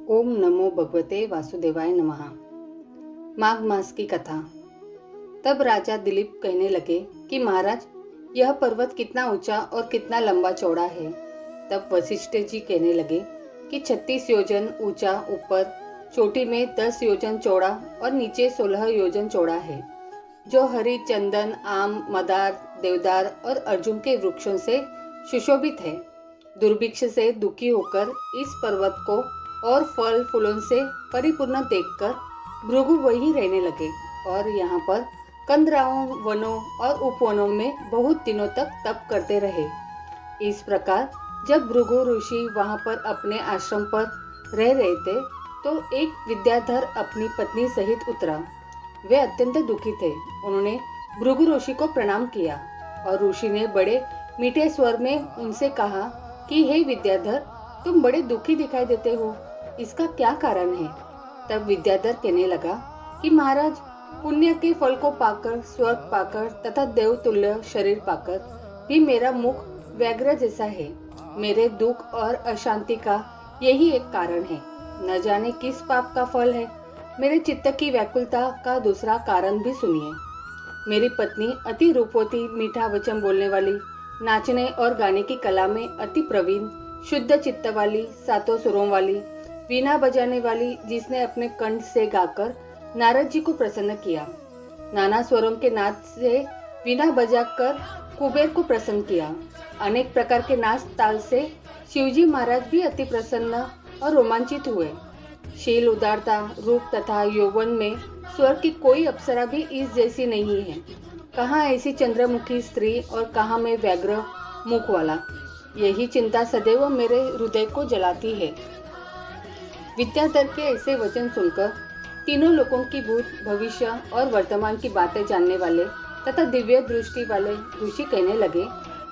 ओम नमो भगवते वासुदेवाय नमः। माघ मास की कथा। तब राजा दिलीप कहने लगे कि महाराज, यह पर्वत कितना ऊंचा और कितना लंबा चौड़ा है। तब वशिष्ठ जी कहने लगे कि 36 योजन ऊंचा ऊपर, चोटी में 10 योजन चौड़ा और नीचे 16 योजन चौड़ा है, जो हरी, चंदन, आम, मदार, देवदार और अर्जुन के वृक्षों से सुशोभित है। दुर्भिक्ष से दुखी होकर इस पर्वत को और फल फूलों से परिपूर्ण देखकर भृगु वहीं रहने लगे और यहाँ पर कंदराओं, वनों और उपवनों में बहुत दिनों तक तप करते रहे। इस प्रकार जब भृगु ऋषि वहाँ पर अपने आश्रम पर रह रहे थे तो एक विद्याधर अपनी पत्नी सहित उतरा। वे अत्यंत दुखी थे। उन्होंने भृगु ऋषि को प्रणाम किया और ऋषि ने बड़े मीठे स्वर में उनसे कहा कि हे विद्याधर, तुम बड़े दुखी दिखाई देते हो, इसका क्या कारण है। तब विद्याधर कहने लगा कि महाराज, पुण्य के फल को पाकर, स्वर्ग पाकर तथा देवतुल्य शरीर पाकर भी मेरा मुख व्याघ्र जैसा है। मेरे दुख और अशांति का यही एक कारण है। न जाने किस पाप का फल है। मेरे चित्त की व्याकुलता का दूसरा कारण भी सुनिए। मेरी पत्नी अति रूपवती, मीठा वचन बोलने वाली, नाचने और गाने की कला में अति प्रवीण, शुद्ध चित्त वाली, सातों सुरों वाली, वीणा बजाने वाली, जिसने अपने कंठ से गाकर नारद जी को प्रसन्न किया, नाना स्वरों के नाद से वीणा बजाकर कुबेर को प्रसन्न किया, अनेक प्रकार के नाच ताल से शिवजी महाराज भी अति प्रसन्न और रोमांचित हुए। शील, उदारता, रूप तथा यौवन में स्वर्ग की कोई अप्सरा भी इस जैसी नहीं है। कहाँ ऐसी चंद्रमुखी स्त्री और कहाँ में व्याघ्र मुख वाला। यही चिंता सदैव मेरे हृदय को जलाती है। विद्याधर के ऐसे वचन सुनकर तीनों लोगों की भूत, भविष्य और वर्तमान की बातें जानने वाले तथा दिव्य दृष्टि वाले ऋषि कहने लगे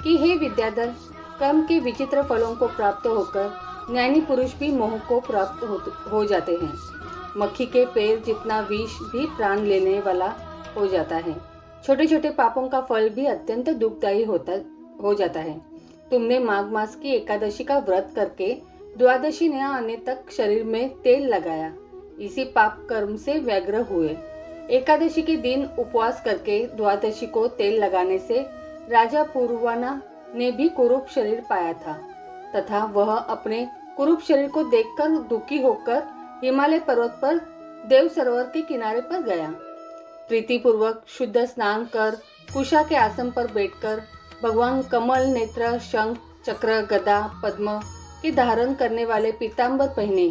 कि हे विद्याधर, कर्म के विचित्र फलों को प्राप्त होकर ज्ञानी पुरुष भी मोह को प्राप्त हो जाते हैं। मक्खी के पैर जितना विष भी प्राण लेने वाला हो जाता है। छोटे छोटे पापों का फल भी अत्यंत दुखदायी हो जाता है। तुमने माघ मास की एकादशी का व्रत करके द्वादशी न आने तक शरीर में तेल लगाया, इसी पाप कर्म से व्यग्र हुए। एकादशी के दिन उपवास करके द्वादशी को तेल लगाने से राजा पूर्वाना ने भी कुरूप शरीर पाया था तथा वह अपने कुरूप शरीर को देखकर दुखी होकर हिमालय पर्वत पर देव सरोवर के किनारे पर गया। प्रीतिपूर्वक शुद्ध स्नान कर कुशा के आसन पर बैठकर भगवान कमल नेत्र, शंख, चक्र, गदा, पद्म के धारण करने वाले पीतांबर पहने,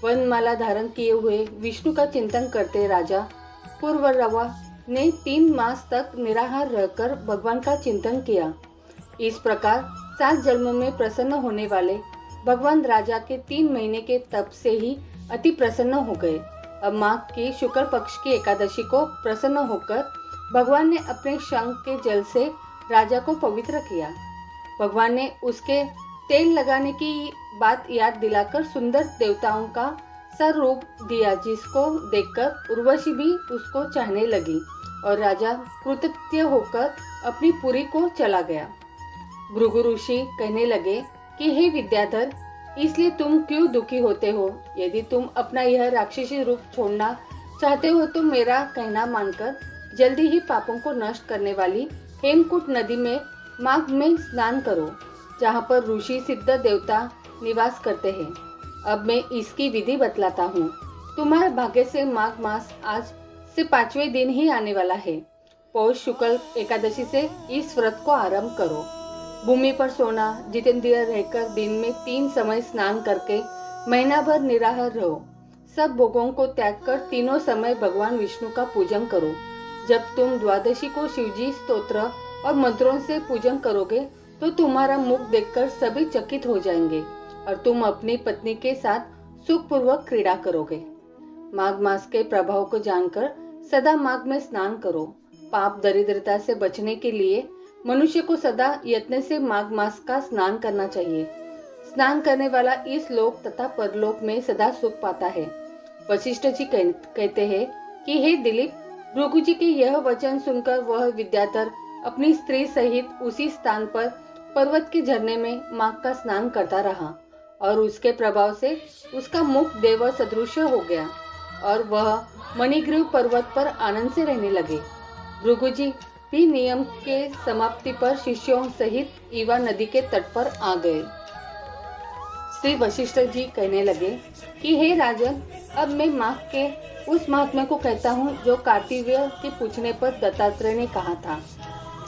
वनमाला धारण किए हुए विष्णु का चिंतन करते राजा पूर्वरवा ने 3 मास तक निराहार रहकर भगवान का चिंतन किया। इस प्रकार 7 जन्म में प्रसन्न होने वाले भगवान राजा के 3 महीने के तप से ही अति प्रसन्न हो गए। अब माघ की शुक्ल पक्ष की एकादशी को प्रसन्न होकर भगवान ने अपने शंख के जल से राजा को पवित्र किया। भगवान ने उसके तेल लगाने की बात याद दिलाकर सुंदर देवताओं का सा रूप दिया, जिसको देखकर उर्वशी भी उसको चाहने लगी और राजा कृतज्ञ होकर अपनी पुरी को चला गया। भृगु ऋषि कहने लगे कि हे विद्याधर, इसलिए तुम क्यों दुखी होते हो। यदि तुम अपना यह राक्षसी रूप छोड़ना चाहते हो तो मेरा कहना मानकर जल्दी ही पापों को नष्ट करने वाली हेमकूट नदी में माघ में स्नान करो, जहाँ पर ऋषि सिद्ध देवता निवास करते हैं। अब मैं इसकी विधि बतलाता हूँ। तुम्हारे भाग्य से माघ मास आज से 5वें दिन ही आने वाला है। पौष शुक्ल एकादशी से इस व्रत को आरंभ करो। भूमि पर सोना, जितेंद्रिय रहकर दिन में 3 समय स्नान करके महीना भर निराहार रहो। सब भोगों को त्याग कर तीनों समय भगवान विष्णु का पूजन करो। जब तुम द्वादशी को शिवजी स्तोत्र और मंत्रों से पूजन करोगे तो तुम्हारा मुख देखकर सभी चकित हो जाएंगे और तुम अपनी पत्नी के साथ सुखपूर्वक क्रीड़ा करोगे। माघ मास के प्रभाव को जानकर सदा माघ में स्नान करो। पाप दरिद्रता से बचने के लिए मनुष्य को सदा यत्न से माघ मास का स्नान करना चाहिए। स्नान करने वाला इस लोक तथा परलोक में सदा सुख पाता है। वशिष्ठ जी कहते हैं कि हे दिलीप, भृगु जी के यह वचन सुनकर वह विद्याधर अपनी स्त्री सहित उसी स्थान पर पर्वत के झरने में माघ का स्नान करता रहा और उसके प्रभाव से उसका मुख देव सदृश हो गया और वह मणिग्रीव पर्वत पर आनंद से रहने लगे। भृगुजी भी नियम के समाप्ति पर शिष्यों सहित ईवा नदी के तट पर आ गए। श्री वशिष्ठ जी कहने लगे कि हे राजन, अब मैं माघ के उस महात्मा को कहता हूँ जो कार्तिवीय के पूछने पर दत्तात्रेय ने कहा था।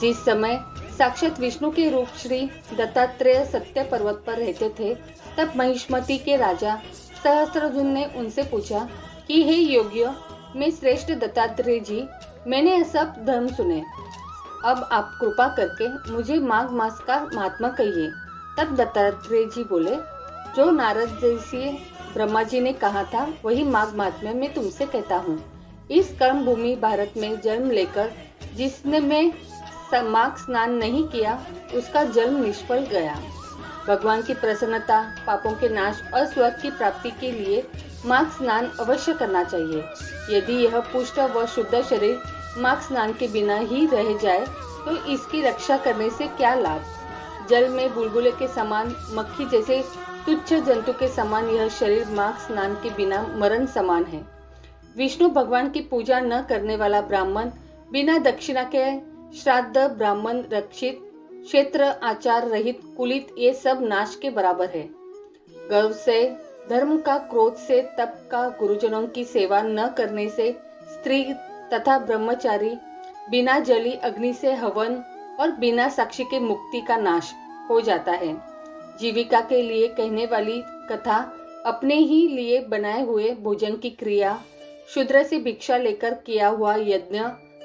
जिस समय साक्षात विष्णु के रूप श्री दत्तात्रेय सत्य पर्वत पर रहते थे, तब महिष्मती के राजा सहस्त्रजुन ने उनसे पूछा कि हे योग्य, मैं श्रेष्ठ दत्तात्रेय जी, मैंने ये सब धर्म सुने। अब आप कृपा करके मुझे माघ मास का महात्मा कहिए। तब दत्तात्रेय जी बोले, जो नारद जैसे ब्रह्मा जी ने कहा था वही माघ महात्म्य मैं तुमसे कहता हूँ। इस कर्म भूमि भारत में जन्म लेकर जिसने में माघ स्नान नहीं किया, उसका जन्म निष्फल गया। भगवान की प्रसन्नता, पापों के नाश और स्वर्ग की प्राप्ति के लिए माघ स्नान अवश्य करना चाहिए। यदि यह पुष्ट व शुद्ध शरीर माघ स्नान के बिना ही रह जाए तो इसकी रक्षा करने से क्या लाभ। जल में बुलबुले के समान, मक्खी जैसे तुच्छ जंतु के समान यह शरीर माघ स्नान के बिना मरण समान है। विष्णु भगवान की पूजा न करने वाला ब्राह्मण, बिना दक्षिणा के श्राद्ध, ब्राह्मण रक्षित, क्षेत्र आचार रहित, कुलित, ये सब नाश के बराबर है। गर्व से, धर्म का, क्रोध से, तप का, गुरुजनों की सेवा न करने से, स्त्री तथा ब्रह्मचारी, बिना जली अग्नि से हवन और बिना साक्षी के मुक्ति का नाश हो जाता है। जीविका के लिए कहने वाली कथा, अपने ही लिए बनाए हुए भोजन की क्रिया, शूद्र से भिक्षा लेकर किया हुआ यज्ञ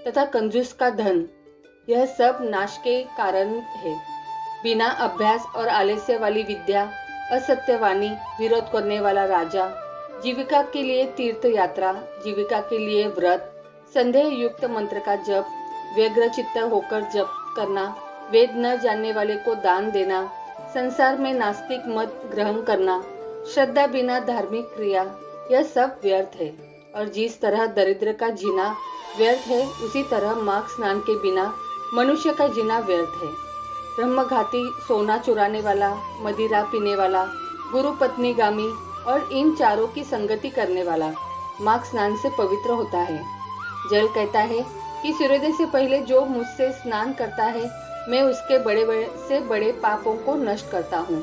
तथा कंजूस का धन, यह सब नाश के कारण है। बिना अभ्यास और आलस्य वाली विद्या, असत्यवाणी, विरोध करने वाला राजा, जीविका के लिए तीर्थ यात्रा, जीविका के लिए व्रत, संदेह युक्त मंत्र का जप, व्यग्र चित्त होकर जप करना, वेद न जानने वाले को दान देना, संसार में नास्तिक मत ग्रहण करना, श्रद्धा बिना धार्मिक क्रिया, यह सब व्यर्थ है। और जिस तरह दरिद्र का जीना व्यर्थ है, उसी तरह माघ स्नान के बिना मनुष्य का जीना व्यर्थ है। ब्रह्मघाती, सोना चुराने वाला, मदिरा पीने वाला, गुरु पत्नी गामी और इन चारों की संगति करने वाला माघ स्नान से पवित्र होता है। जल कहता है कि सूर्योदय से पहले जो मुझसे स्नान करता है, मैं उसके बड़े से बड़े पापों को नष्ट करता हूँ।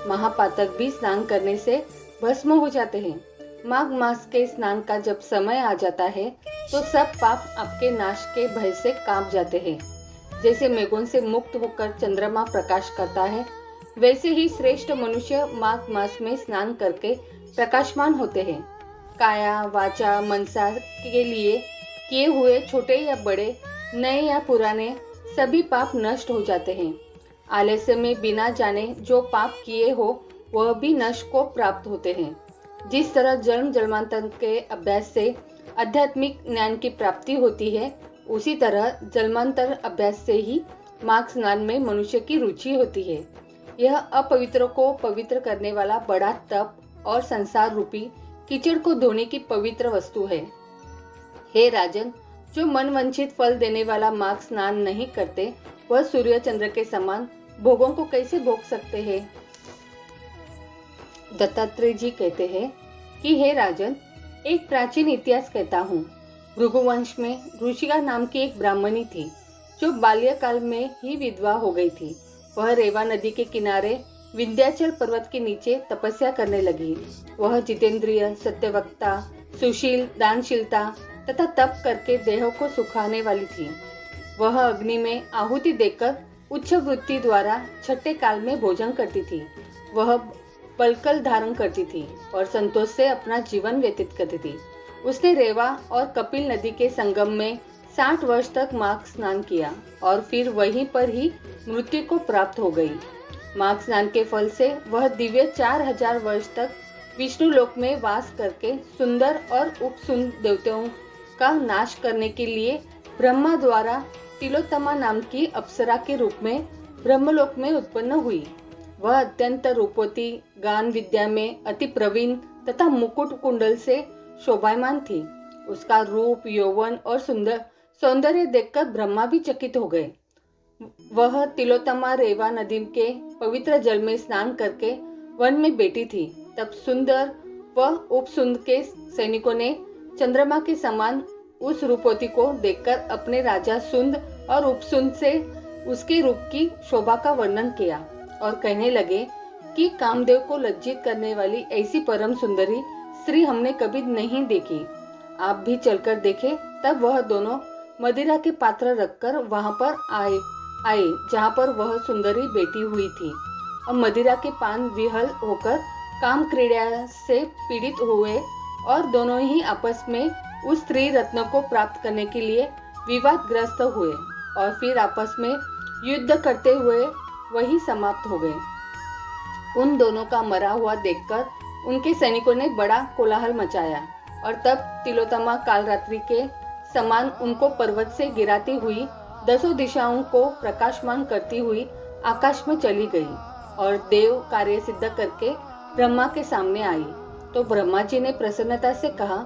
महापातक भी स्नान करने से भस्म हो जाते हैं। माघ मास के स्नान का जब समय आ जाता है तो सब पाप आपके नाश के भय से कांप जाते हैं। जैसे मेघों से मुक्त होकर चंद्रमा प्रकाश करता है, वैसे ही श्रेष्ठ मनुष्य माघ मास में स्नान करके प्रकाशमान होते हैं। काया, वाचा, मनसा के लिए किए हुए छोटे या बड़े, नए या पुराने, सभी पाप नष्ट हो जाते हैं। आलस्य में बिना जाने जो पाप किए हो वह भी नष्ट को प्राप्त होते हैं। जिस तरह जन्म जन्मांतर के अभ्यास से आध्यात्मिक ज्ञान की प्राप्ति होती है, उसी तरह जन्मांतर अभ्यास से ही माघ स्नान में मनुष्य की रुचि होती है। यह अपवित्र को पवित्र करने वाला बड़ा तप और संसार रूपी कीचड़ को धोने की पवित्र वस्तु है। हे राजन, जो मन वंचित फल देने वाला माघ स्नान नहीं करते, वह सूर्य चंद्र के समान भोगों को कैसे भोग सकते हैं। दत्तात्रेय जी कहते हैं कि हे राजन, एक प्राचीन इतिहास कहता हूँ। भृगुवंश में ऋषिका नाम की एक ब्राह्मणी थी जो बाल्यकाल में ही विधवा हो गई थी। वह रेवा नदी के किनारे विंध्याचल पर्वत के नीचे तपस्या करने लगी। वह जितेंद्रिय, सत्यवक्ता, सुशील, दानशीलता तथा तप करके देह को सुखाने वाली थी। वह अग्नि में आहुति देकर उच्च वृत्ति द्वारा छठे काल में भोजन करती थी। वह पलकल धारण करती थी और संतोष से अपना जीवन व्यतीत करती थी। उसने रेवा और कपिल नदी के संगम में 60 वर्ष तक माघ स्नान किया और फिर वहीं पर ही मृत्यु को प्राप्त हो गई। माघ स्नान के फल से वह दिव्य 4000 वर्ष तक विष्णु लोक में वास करके सुंदर और उपसुंदर देवताओं का नाश करने के लिए ब्रह्मा द्वारा तिलोत्तमा नाम की अप्सरा के रूप में ब्रह्मलोक में उत्पन्न हुई। वह अत्यंत रूपवती, गान विद्या में अति प्रवीण तथा मुकुट कुंडल से शोभायमान थी। उसका रूप, यौवन और सौंदर्य देखकर ब्रह्मा भी चकित हो गए। वह तिलोत्तमा रेवा नदी के पवित्र जल में स्नान करके वन में बैठी थी, तब सुंदर व उपसुंद के सैनिकों ने चंद्रमा के समान उस रूपवती को देखकर अपने राजा सुंद और उपसुंद से उसके रूप की शोभा का वर्णन किया और कहने लगे कि कामदेव को लज्जित करने वाली ऐसी परम सुंदरी स्त्री हमने कभी नहीं देखी। आप भी चलकर देखें। तब वह दोनों मदिरा के पात्र रखकर वहां पर आए जहां पर वह सुंदरी बैठी हुई थी और मदिरा के पान विहल होकर काम क्रीड़ा से पीड़ित हुए और दोनों ही आपस में उस स्त्री रत्न को प्राप्त करने के लिए विवादग्रस्त हुए और फिर आपस में युद्ध करते हुए वही समाप्त हो गए। उन दोनों का मरा हुआ देखकर उनके सैनिकों ने बड़ा कोलाहल मचाया और तब तिलोत्तमा कालरात्रि के समान उनको पर्वत से गिराती हुई 10 दिशाओं को प्रकाशमान करती हुई आकाश में चली गई और देव कार्य सिद्ध करके ब्रह्मा के सामने आई। तो ब्रह्मा जी ने प्रसन्नता से कहा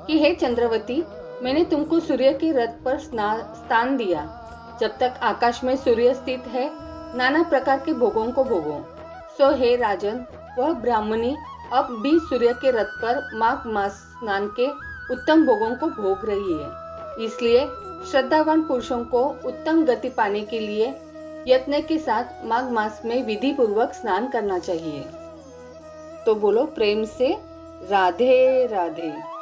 कि हे चंद्रवती, मैंने तुमको सूर्य के रथ पर स्थान दिया। जब तक आकाश में सूर्य स्थित है, नाना प्रकार के भोगों को भोगो। सो हे राजन, वह ब्राह्मणी अब भी सूर्य के रथ पर माघ मास स्नान के उत्तम भोगों को भोग रही है। इसलिए श्रद्धावान पुरुषों को उत्तम गति पाने के लिए यत्न के साथ माघ मास में विधि पूर्वक स्नान करना चाहिए। तो बोलो प्रेम से राधे राधे।